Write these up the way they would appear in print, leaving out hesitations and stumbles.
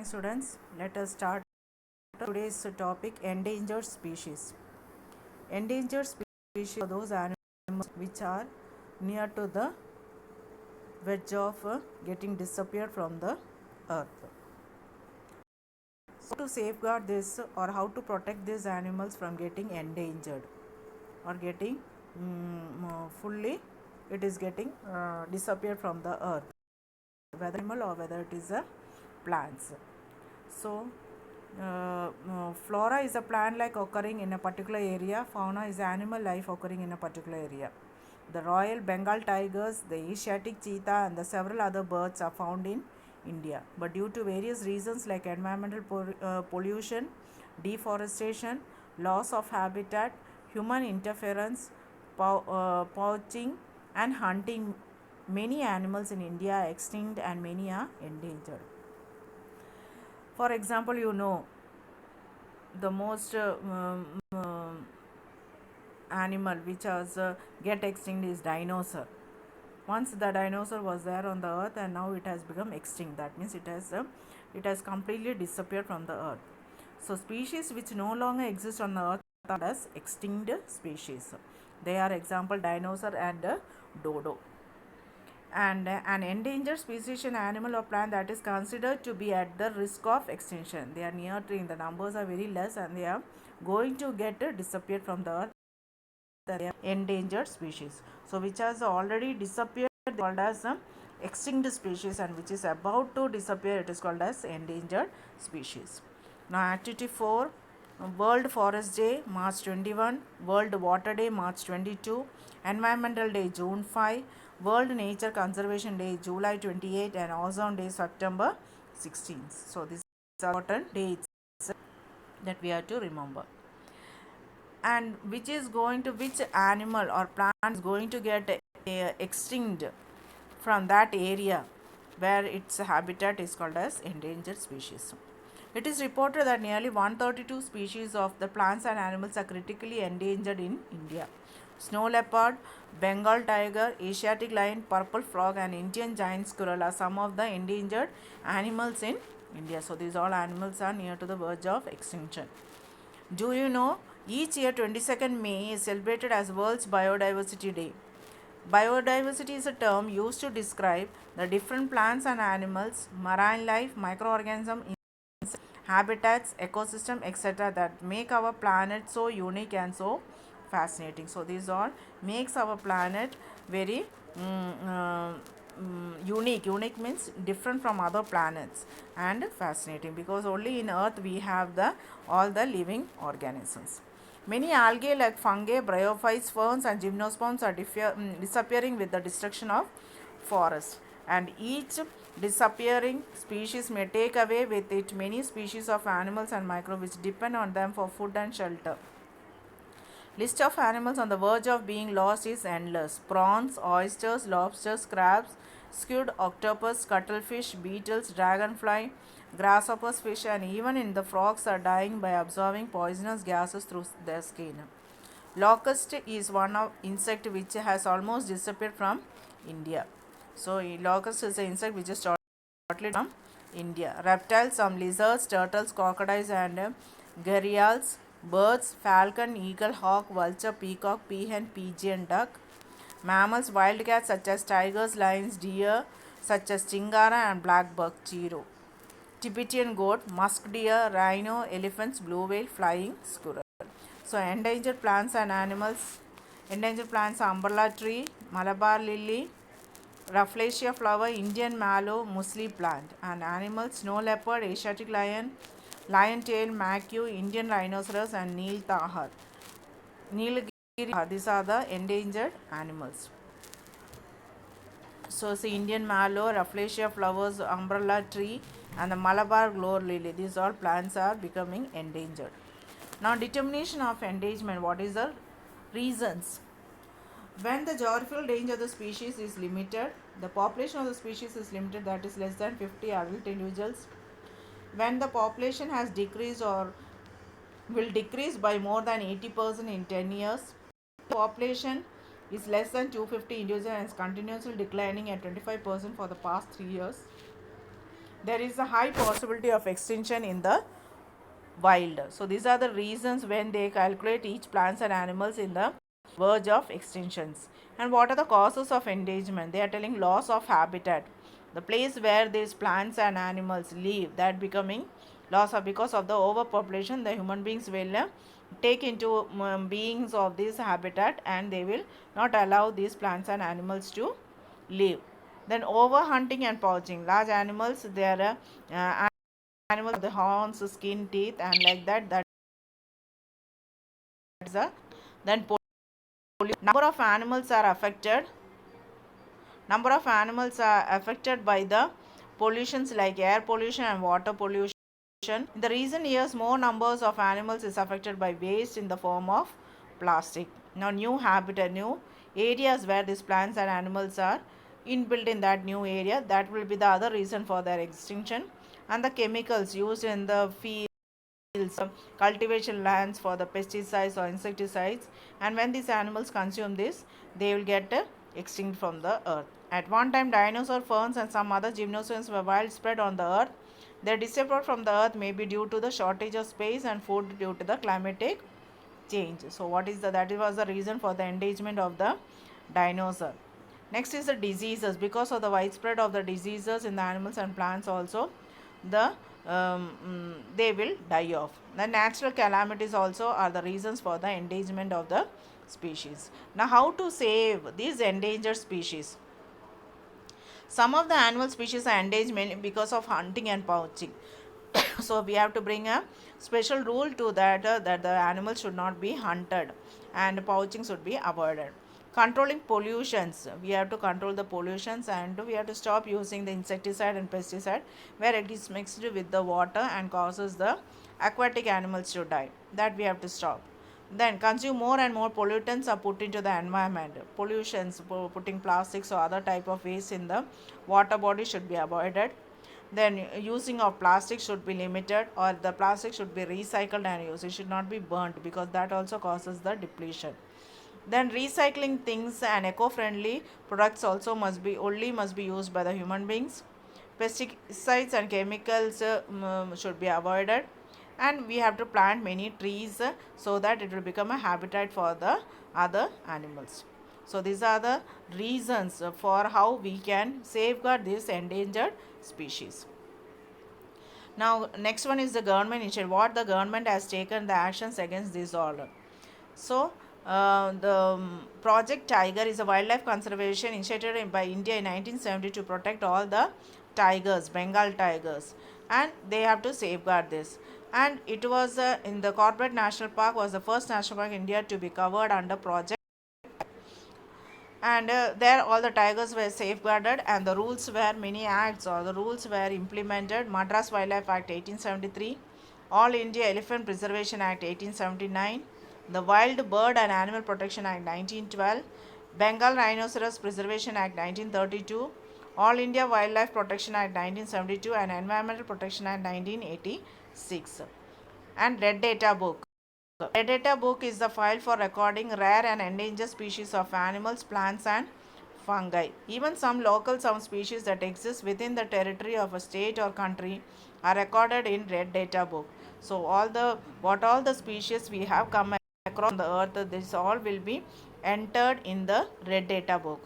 students, let us start today's topic endangered species. Endangered species are those animals which are near to the verge of getting disappeared from the earth. So to safeguard this or how to protect these animals from getting endangered or getting fully it is getting disappeared from the earth, whether animal or whether it is a plants. So flora is a plant like occurring in a particular area. Fauna is animal life occurring in a particular area. The Royal Bengal tigers, the Asiatic cheetah, and the several other birds are found in India. But due to various reasons like environmental pollution, deforestation, loss of habitat, human interference, poaching, and hunting, many animals in India are extinct and many are endangered. For example, the most animal which has get extinct is dinosaur. Once the dinosaur was there on the earth and now it has become extinct. That means it has completely disappeared from the earth. So species which no longer exist on the earth are as extinct species. They are example dinosaur and dodo. And an endangered species in animal or plant that is considered to be at the risk of extinction. They are near to, the numbers are very less and they are going to get disappeared from the earth. They are endangered species. So which has already disappeared called as extinct species, and which is about to disappear it is called as endangered species. Now activity 4, World Forest Day March 21, World Water Day March 22, Environmental Day June 5, World Nature Conservation Day July 28, and Ozone Day September 16th. So these are important dates that we have to remember. And which animal or plant is going to get extinct from that area where its habitat is called as endangered species. It is reported that nearly 132 species of the plants and animals are critically endangered in India. Snow leopard, Bengal tiger, Asiatic lion, purple frog, and Indian giant squirrel are some of the endangered animals in India. So these all animals are near to the verge of extinction. Do you know each year 22nd May is celebrated as World's Biodiversity Day? Biodiversity is a term used to describe the different plants and animals, marine life, microorganisms, habitats, ecosystem, etc. that make our planet so unique and so fascinating. So these all makes our planet very unique. Unique means different from other planets and fascinating, because only in earth we have all the living organisms. Many algae like fungi, bryophytes, ferns, and gymnosperms are disappearing with the destruction of forests, and each disappearing species may take away with it many species of animals and microbes which depend on them for food and shelter. List of animals on the verge of being lost is endless. Prawns, oysters, lobsters, crabs, squid, octopus, cuttlefish, beetles, dragonfly, grasshoppers, fish, and even in the frogs are dying by absorbing poisonous gases through their skin. Locust is one of insect which has almost disappeared from India. So locust is an insect which is totally from India. Reptiles, some lizards, turtles, crocodiles, and gharials. Birds, falcon, eagle, hawk, vulture, peacock, peahen, pigeon, duck. Mammals, wildcats such as tigers, lions, deer such as chingara and black-buck chiro. Tibetan goat, musk deer, rhino, elephants, blue whale, flying squirrel. So endangered plants and animals. Endangered plants, umbrella tree, Malabar lily, Rafflesia flower, Indian mallow, muesli plant. And animals, snow leopard, Asiatic lion, lion tail, macaque, Indian rhinoceros, and Neel tahar. Nilgiri, these are the endangered animals. So see, Indian mallow, Rafflesia flowers, umbrella tree, and the Malabar glory lily. These all plants are becoming endangered. Now determination of endangerment. What is the reasons? When the geographical range of the species is limited, the population of the species is limited, that is less than 50 adult individuals. When the population has decreased or will decrease by more than 80% in 10 years, the population is less than 250 individuals and is continuously declining at 25% for the past 3 years. there is a high possibility of extinction in the wild. So these are the reasons when they calculate each plants and animals in the verge of extinctions. And what are the causes of endangerment? They are telling loss of habitat. The place where these plants and animals live, that becoming loss of, because of the overpopulation, the human beings will take into beings of this habitat, and they will not allow these plants and animals to live. Then overhunting and poaching. Large animals, they are animals have the horns, skin, teeth, and like that. That's a then number of animals are affected. Number of animals are affected by the pollutions like air pollution and water pollution. In the recent years, more numbers of animals is affected by waste in the form of plastic. Now, new habitat, new areas where these plants and animals are inbuilt in that new area, that will be the other reason for their extinction. And the chemicals used in the field, cultivation lands for the pesticides or insecticides, and when these animals consume this, they will get extinct from the earth. At one time, dinosaur, ferns, and some other gymnosperms were widespread on the earth. Their disappearance from the earth may be due to the shortage of space and food due to the climatic change. So what is the, that was the reason for the endangerment of the dinosaur. Next is the diseases. Because of the widespread of the diseases in the animals and plants also, the they will die off. The natural calamities also are the reasons for the endangerment of the species. Now, how to save these endangered species? Some of the animal species are endangered mainly because of hunting and poaching. So we have to bring a special rule to that the animals should not be hunted and poaching should be avoided. Controlling pollutions, we have to control the pollutions, and we have to stop using the insecticide and pesticide where it is mixed with the water and causes the aquatic animals to die. That we have to stop. Then consume more and more pollutants are put into the environment. Pollutions, putting plastics or other type of waste in the water body should be avoided. Then using of plastic should be limited, or the plastic should be recycled and used. It should not be burnt because that also causes the depletion. Then recycling things and eco-friendly products also must be used by the human beings. Pesticides and chemicals should be avoided, and we have to plant many trees so that it will become a habitat for the other animals. So these are the reasons for how we can safeguard this endangered species. Now, next one is the government initiative. What the government has taken the actions against this order. So, the Project Tiger is a wildlife conservation initiated by India in 1970 to protect all the tigers, Bengal tigers, and they have to safeguard this. And it was in the Corbett National Park was the first national park in India to be covered under Project, and there all the tigers were safeguarded, and the rules were many acts or the rules were implemented. Madras Wildlife Act 1873, All India Elephant Preservation Act 1879, the Wild Bird and Animal Protection Act 1912, Bengal Rhinoceros Preservation Act 1932, All India Wildlife Protection Act 1972, and Environmental Protection Act 1986. And Red Data Book. Red Data Book is the file for recording rare and endangered species of animals, plants, and fungi. Even some species that exist within the territory of a state or country are recorded in Red Data Book. So all the species we have come across on the earth, this all will be entered in the Red Data Book.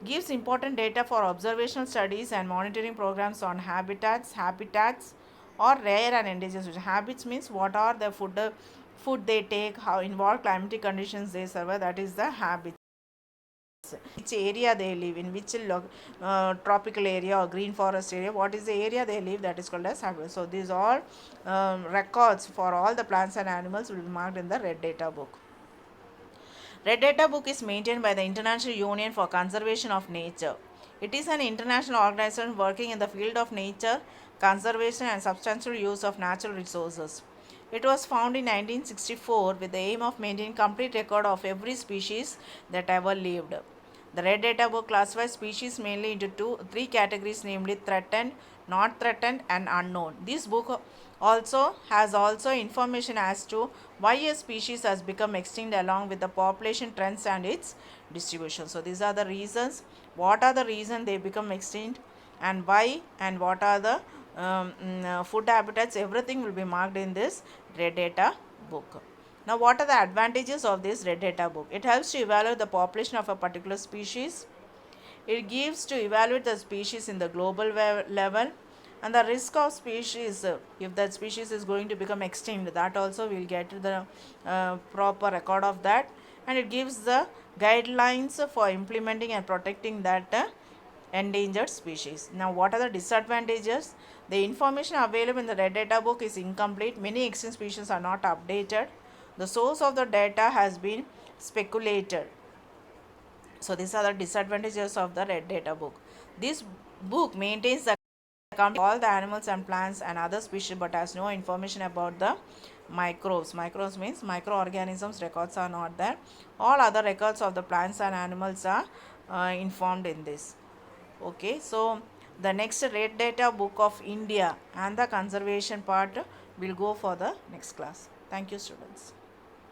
Gives important data for observational studies and monitoring programs on habitats or rare and endangered species. Habits means what are the food they take, how in what climatic conditions they survive, that is the habits. Which area they live in, which tropical area or green forest area, what is the area they live, that is called as habitat. So these all records for all the plants and animals will be marked in the Red Data Book. Red Data Book is maintained by the International Union for Conservation of Nature. It is an international organization working in the field of nature, conservation, and substantial use of natural resources. It was founded in 1964 with the aim of maintaining complete record of every species that ever lived. The Red Data Book classifies species mainly into three categories, namely threatened, not threatened, and unknown. This book also has information as to why a species has become extinct along with the population trends and its distribution. So these are the reasons. What are the reasons they become extinct, and why, and what are the food habitats, everything will be marked in this red data book. Now, what are the advantages of this red data book? It helps to evaluate the population of a particular species. It gives to evaluate the species in the global level, and the risk of species, if that species is going to become extinct, that also will get the proper record of that, and it gives the guidelines for implementing and protecting that endangered species. Now, what are the disadvantages? The information available in the red data book is incomplete. Many extinct species are not updated. The source of the data has been speculated. So these are the disadvantages of the red data book. This book maintains the account of all the animals and plants and other species, but has no information about the microbes. Microbes means microorganisms records are not there. All other records of the plants and animals are informed in this. Okay, so the next red data book of India and the conservation part will go for the next class. Thank you, students.